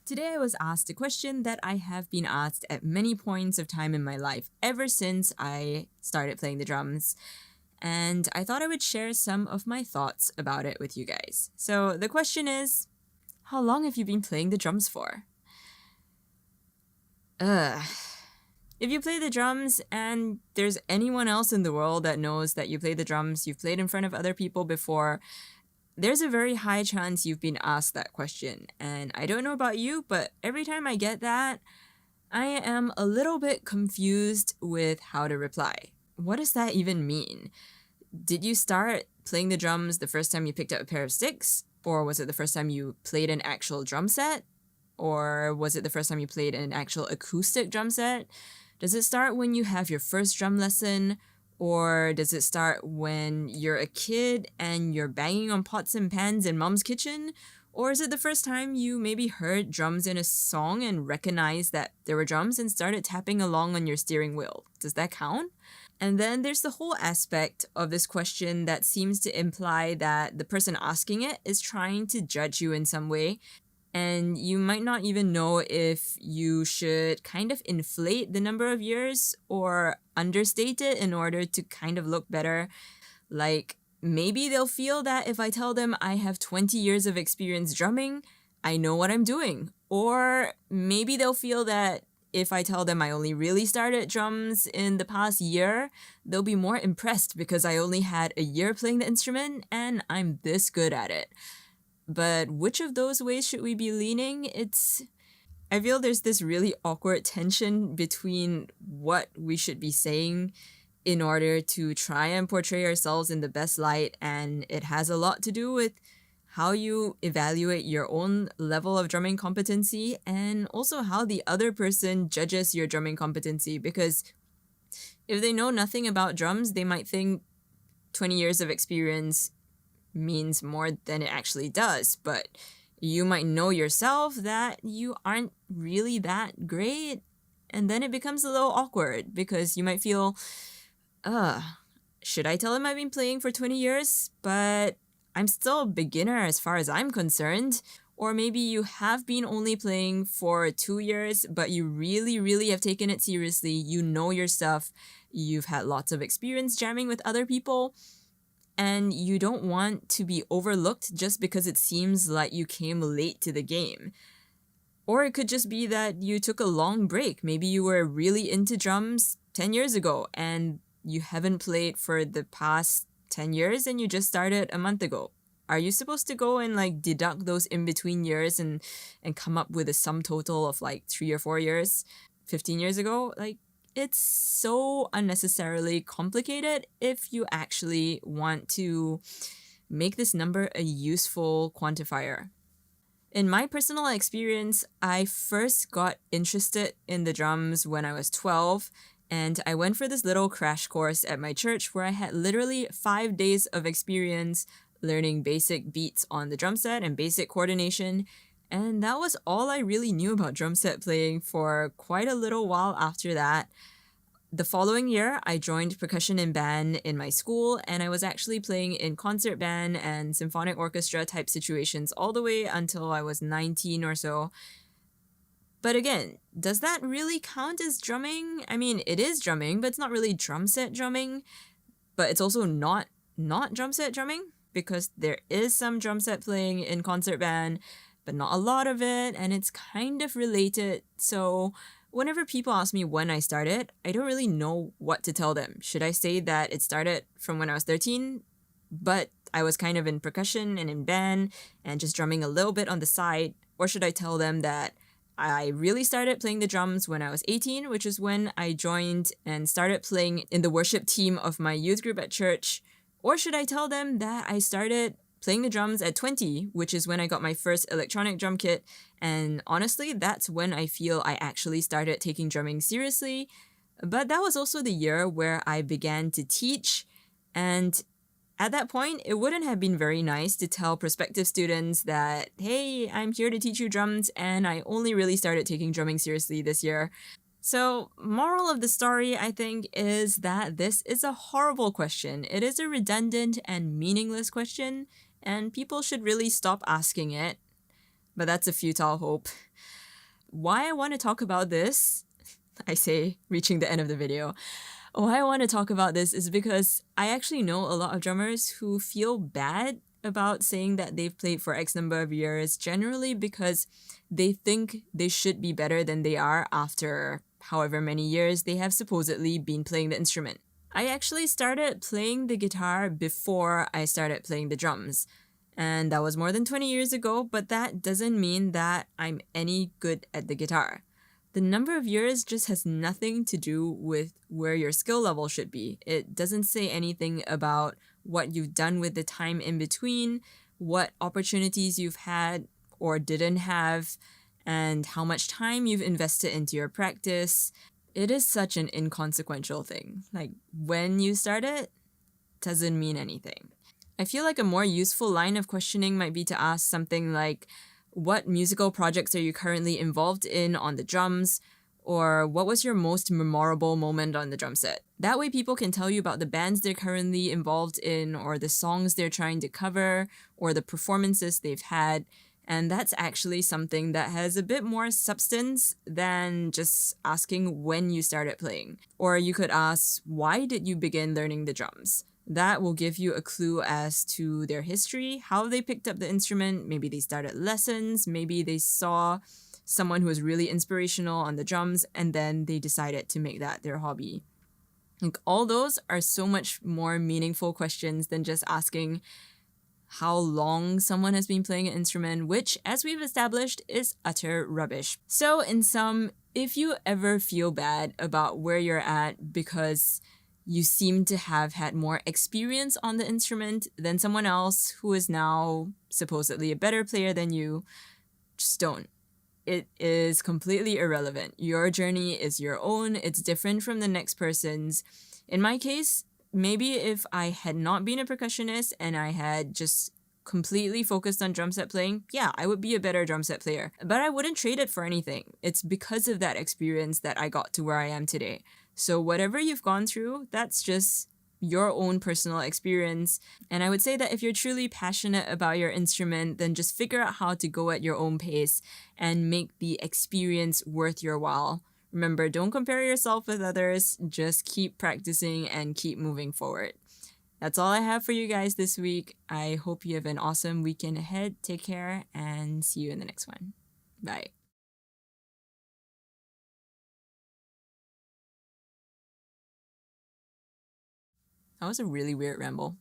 Today I was asked a question that I have been asked at many points of time in my life ever since I started playing the drums. And I thought I would share some of my thoughts about it with you guys. So the question is, how long have you been playing the drums for? If you play the drums and there's anyone else in the world that knows that you play the drums, you've played in front of other people before, there's a very high chance you've been asked that question. And I don't know about you, but every time I get that, I am a little bit confused with how to reply. What does that even mean? Did you start playing the drums the first time you picked up a pair of sticks? Or was it the first time you played an actual drum set? Or was it the first time you played an actual acoustic drum set? Does it start when you have your first drum lesson? Or does it start when you're a kid and you're banging on pots and pans in mom's kitchen? Or is it the first time you maybe heard drums in a song and recognized that there were drums and started tapping along on your steering wheel? Does that count? And then there's the whole aspect of this question that seems to imply that the person asking it is trying to judge you in some way. And you might not even know if you should kind of inflate the number of years or understate it in order to kind of look better. Like, maybe they'll feel that if I tell them I have 20 years of experience drumming, I know what I'm doing. Or maybe they'll feel that if I tell them I only really started drums in the past year, they'll be more impressed because I only had a year playing the instrument and I'm this good at it. But which of those ways should we be leaning? I feel there's this really awkward tension between what we should be saying in order to try and portray ourselves in the best light, and it has a lot to do with how you evaluate your own level of drumming competency and also how the other person judges your drumming competency, because if they know nothing about drums, they might think 20 years of experience means more than it actually does, but you might know yourself that you aren't really that great, and then it becomes a little awkward because you might feel, should I tell him I've been playing for 20 years, but I'm still a beginner as far as I'm concerned? Or maybe you have been only playing for 2 years, but you really, really have taken it seriously. You know your stuff. You've had lots of experience jamming with other people, and you don't want to be overlooked just because it seems like you came late to the game. Or it could just be that you took a long break. Maybe you were really into drums 10 years ago and you haven't played for the past 10 years and you just started a month ago. Are you supposed to go and deduct those in-between years and come up with a sum total of 3 or 4 years 15 years ago? It's so unnecessarily complicated if you actually want to make this number a useful quantifier. In my personal experience, I first got interested in the drums when I was 12, and I went for this little crash course at my church where I had literally 5 days of experience learning basic beats on the drum set and basic coordination, and that was all I really knew about drum set playing for quite a little while after that. The following year, I joined percussion and band in my school, and I was actually playing in concert band and symphonic orchestra type situations all the way until I was 19 or so. But again, does that really count as drumming? I mean, it is drumming, but it's not really drum set drumming. But it's also not drum set drumming, because there is some drum set playing in concert band, but not a lot of it, and it's kind of related. So whenever people ask me when I started, I don't really know what to tell them. Should I say that it started from when I was 13, but I was kind of in percussion and in band and just drumming a little bit on the side? Or should I tell them that I really started playing the drums when I was 18, which is when I joined and started playing in the worship team of my youth group at church? Or should I tell them that I started playing the drums at 20, which is when I got my first electronic drum kit, and honestly, that's when I feel I actually started taking drumming seriously. But that was also the year where I began to teach, and at that point, it wouldn't have been very nice to tell prospective students that, hey, I'm here to teach you drums, and I only really started taking drumming seriously this year. So, moral of the story, I think, is that this is a horrible question. It is a redundant and meaningless question, and people should really stop asking it. But that's a futile hope. why I want to talk about this, I say, reaching the end of the video. Why I want to talk about this is because I actually know a lot of drummers who feel bad about saying that they've played for X number of years, generally because they think they should be better than they are after however many years they have supposedly been playing the instrument. I actually started playing the guitar before I started playing the drums. And that was more than 20 years ago, but that doesn't mean that I'm any good at the guitar. The number of years just has nothing to do with where your skill level should be. It doesn't say anything about what you've done with the time in between, what opportunities you've had or didn't have, and how much time you've invested into your practice. It is such an inconsequential thing. Like, when you started doesn't mean anything. I feel like a more useful line of questioning might be to ask something like, what musical projects are you currently involved in on the drums? Or what was your most memorable moment on the drum set? That way people can tell you about the bands they're currently involved in, or the songs they're trying to cover, or the performances they've had. And that's actually something that has a bit more substance than just asking when you started playing. Or you could ask, why did you begin learning the drums? That will give you a clue as to their history, how they picked up the instrument. Maybe they started lessons, maybe they saw someone who was really inspirational on the drums, and then they decided to make that their hobby. Like, all those are so much more meaningful questions than just asking how long someone has been playing an instrument, which, as we've established, is utter rubbish. So in sum, if you ever feel bad about where you're at because you seem to have had more experience on the instrument than someone else who is now supposedly a better player than you, just don't. It is completely irrelevant. Your journey is your own. It's different from the next person's. In my case, maybe if I had not been a percussionist and I had just completely focused on drum set playing, yeah, I would be a better drum set player. But I wouldn't trade it for anything. It's because of that experience that I got to where I am today. So whatever you've gone through, that's just your own personal experience. And I would say that if you're truly passionate about your instrument, then just figure out how to go at your own pace and make the experience worth your while. Remember, don't compare yourself with others. Just keep practicing and keep moving forward. That's all I have for you guys this week. I hope you have an awesome weekend ahead. Take care and see you in the next one. Bye. That was a really weird ramble.